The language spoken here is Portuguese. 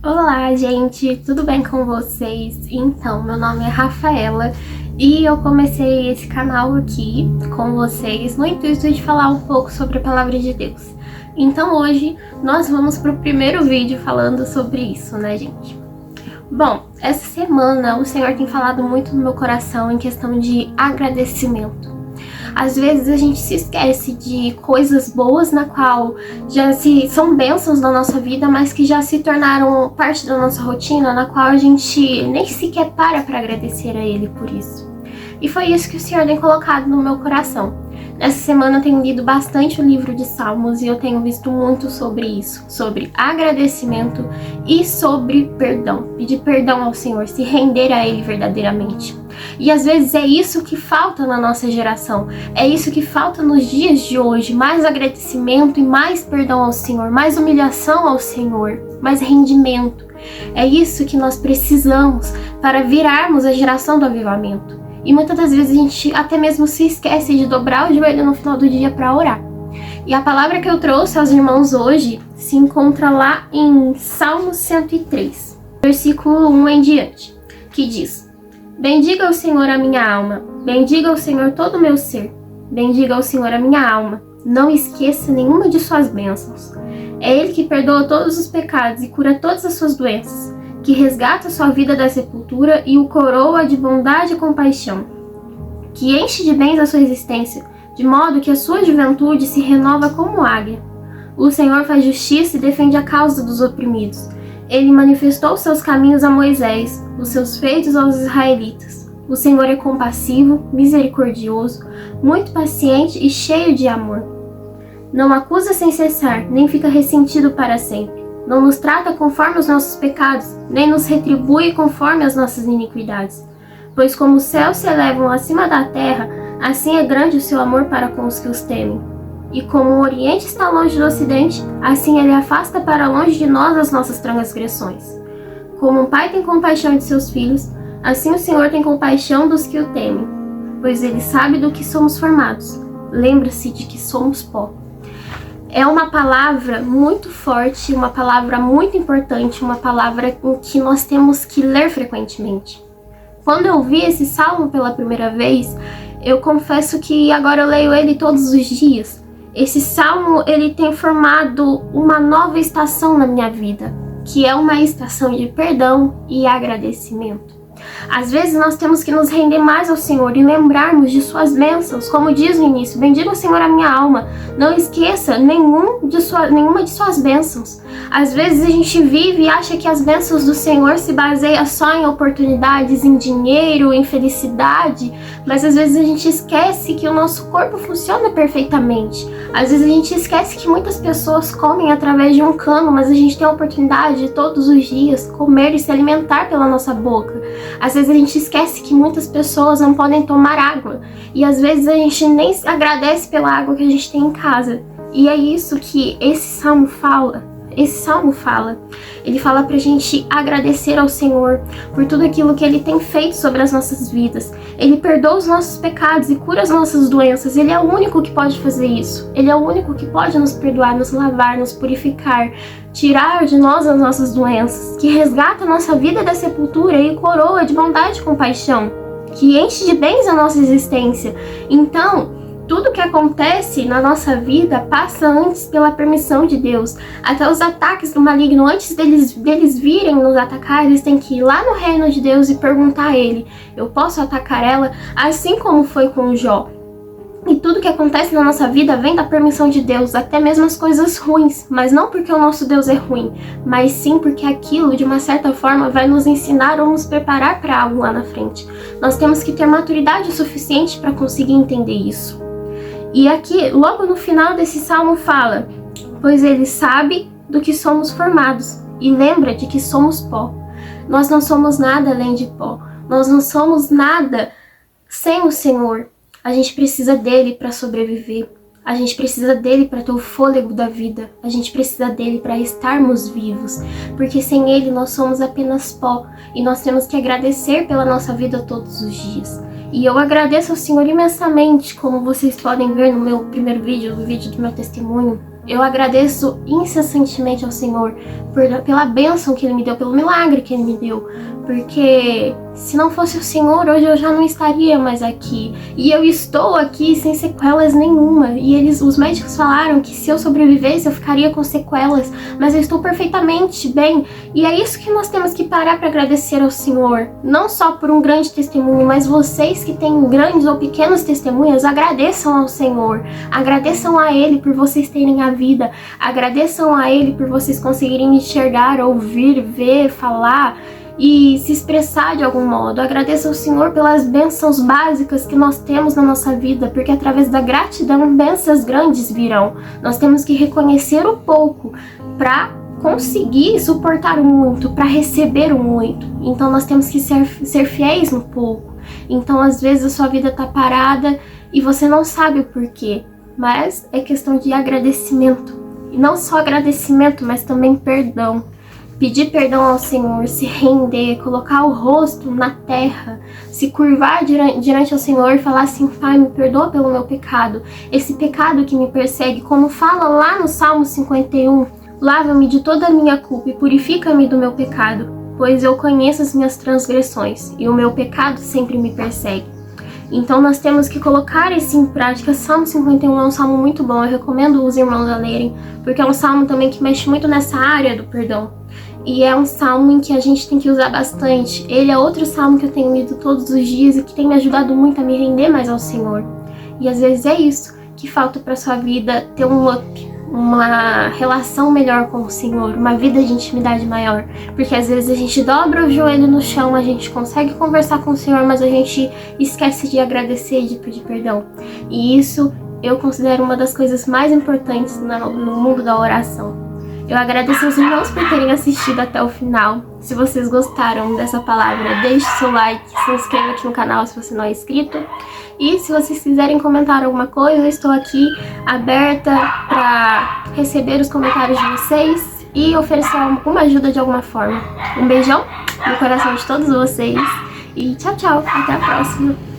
Olá, gente, tudo bem com vocês? Então, meu nome é Rafaela e eu comecei esse canal aqui com vocês no intuito de falar um pouco sobre a Palavra de Deus. Então, hoje nós vamos para o primeiro vídeo falando sobre isso, né, gente? Bom, essa semana o Senhor tem falado muito no meu coração em questão de agradecimento. Às vezes a gente se esquece de coisas boas na qual são bênçãos na nossa vida, mas que já se tornaram parte da nossa rotina, na qual a gente nem sequer para agradecer a Ele por isso. E foi isso que o Senhor tem colocado no meu coração. Nessa semana eu tenho lido bastante o livro de Salmos e eu tenho visto muito sobre isso, sobre agradecimento e sobre perdão. Pedir perdão ao Senhor, se render a Ele verdadeiramente. E às vezes é isso que falta na nossa geração, é isso que falta nos dias de hoje, mais agradecimento e mais perdão ao Senhor, mais humilhação ao Senhor, mais rendimento. É isso que nós precisamos para virarmos a geração do avivamento. E muitas das vezes a gente até mesmo se esquece de dobrar o joelho no final do dia para orar. E a palavra que eu trouxe aos irmãos hoje se encontra lá em Salmo 103, versículo 1 em diante, que diz: Bendiga ao Senhor a minha alma, bendiga ao Senhor todo o meu ser, bendiga ao Senhor a minha alma, não esqueça nenhuma de suas bênçãos. É Ele que perdoa todos os pecados e cura todas as suas doenças, que resgata sua vida da sepultura e o coroa de bondade e compaixão, que enche de bens a sua existência, de modo que a sua juventude se renova como águia. O Senhor faz justiça e defende a causa dos oprimidos. Ele manifestou seus caminhos a Moisés, os seus feitos aos israelitas. O Senhor é compassivo, misericordioso, muito paciente e cheio de amor. Não acusa sem cessar, nem fica ressentido para sempre. Não nos trata conforme os nossos pecados, nem nos retribui conforme as nossas iniquidades. Pois como os céus se elevam acima da terra, assim é grande o seu amor para com os que os temem. E como o Oriente está longe do Ocidente, assim Ele afasta para longe de nós as nossas transgressões. Como um pai tem compaixão de seus filhos, assim o Senhor tem compaixão dos que o temem, pois Ele sabe do que somos formados. Lembra-se de que somos pó. É uma palavra muito forte, uma palavra muito importante, uma palavra que nós temos que ler frequentemente. Quando eu vi esse salmo pela primeira vez, eu confesso que agora eu leio ele todos os dias. Esse salmo, ele tem formado uma nova estação na minha vida, que é uma estação de perdão e agradecimento. Às vezes nós temos que nos render mais ao Senhor e lembrarmos de suas bênçãos, como diz no início: bendiga o Senhor a minha alma, não esqueça nenhuma de suas bênçãos. Às vezes a gente vive e acha que as bênçãos do Senhor se baseiam só em oportunidades, em dinheiro, em felicidade, mas às vezes a gente esquece que o nosso corpo funciona perfeitamente. Às vezes a gente esquece que muitas pessoas comem através de um cano, mas a gente tem a oportunidade de todos os dias comer e se alimentar pela nossa boca. Às vezes a gente esquece que muitas pessoas não podem tomar água, e às vezes a gente nem agradece pela água que a gente tem em casa. E é isso que esse salmo fala. Ele fala pra gente agradecer ao Senhor por tudo aquilo que Ele tem feito sobre as nossas vidas. Ele perdoa os nossos pecados e cura as nossas doenças. Ele é o único que pode fazer isso. Ele é o único que pode nos perdoar, nos lavar, nos purificar, tirar de nós as nossas doenças, que resgata a nossa vida da sepultura e coroa de bondade e compaixão, que enche de bens a nossa existência. Então, tudo que acontece na nossa vida passa antes pela permissão de Deus. Até os ataques do maligno, antes deles virem nos atacar, eles têm que ir lá no reino de Deus e perguntar a Ele: eu posso atacar ela? Assim como foi com Jó. E tudo que acontece na nossa vida vem da permissão de Deus, até mesmo as coisas ruins, mas não porque o nosso Deus é ruim, mas sim porque aquilo, de uma certa forma, vai nos ensinar ou nos preparar para algo lá na frente. Nós temos que ter maturidade suficiente para conseguir entender isso. E aqui, logo no final desse salmo fala: pois Ele sabe do que somos formados e lembra de que somos pó. Nós não somos nada além de pó. Nós não somos nada sem o Senhor. A gente precisa dele para sobreviver. A gente precisa dele para ter o fôlego da vida. A gente precisa dele para estarmos vivos. Porque sem ele nós somos apenas pó. E nós temos que agradecer pela nossa vida todos os dias. E eu agradeço ao Senhor imensamente, como vocês podem ver no meu primeiro vídeo, no vídeo do meu testemunho, Eu agradeço incessantemente ao Senhor pela bênção que Ele me deu, pelo milagre que Ele me deu. Porque se não fosse o Senhor, hoje eu já não estaria mais aqui. E eu estou aqui sem sequelas nenhuma. E os médicos falaram que se eu sobrevivesse, eu ficaria com sequelas. Mas eu estou perfeitamente bem. E é isso que nós temos que parar para agradecer ao Senhor. Não só por um grande testemunho, mas vocês que têm grandes ou pequenos testemunhos, agradeçam ao Senhor. Agradeçam a Ele por vocês terem a vida. Agradeçam a Ele por vocês conseguirem enxergar, ouvir, ver, falar e se expressar de algum modo. Agradeça ao Senhor pelas bênçãos básicas que nós temos na nossa vida, porque através da gratidão, bênçãos grandes virão. Nós temos que reconhecer o pouco para conseguir suportar o muito, para receber o muito. Então nós temos que ser fiéis no pouco. Então às vezes a sua vida está parada e você não sabe o porquê, mas é questão de agradecimento. E não só agradecimento, mas também perdão. Pedir perdão ao Senhor, se render, colocar o rosto na terra, se curvar diante ao Senhor e falar assim: Pai, me perdoa pelo meu pecado, esse pecado que me persegue, como fala lá no Salmo 51, lava-me de toda a minha culpa e purifica-me do meu pecado, pois eu conheço as minhas transgressões e o meu pecado sempre me persegue. Então nós temos que colocar isso em prática. Salmo 51 é um salmo muito bom, eu recomendo os irmãos a lerem, porque é um salmo também que mexe muito nessa área do perdão. E é um salmo em que a gente tem que usar bastante. Ele é outro salmo que eu tenho lido todos os dias e que tem me ajudado muito a me render mais ao Senhor. E às vezes é isso que falta para sua vida, ter um up, uma relação melhor com o Senhor, uma vida de intimidade maior. Porque às vezes a gente dobra o joelho no chão, a gente consegue conversar com o Senhor, mas a gente esquece de agradecer e de pedir perdão. E isso eu considero uma das coisas mais importantes no mundo da oração. Eu agradeço aos irmãos por terem assistido até o final. Se vocês gostaram dessa palavra, deixe seu like, se inscreva aqui no canal se você não é inscrito. E se vocês quiserem comentar alguma coisa, eu estou aqui aberta para receber os comentários de vocês e oferecer alguma ajuda de alguma forma. Um beijão no coração de todos vocês e tchau, tchau. Até a próxima.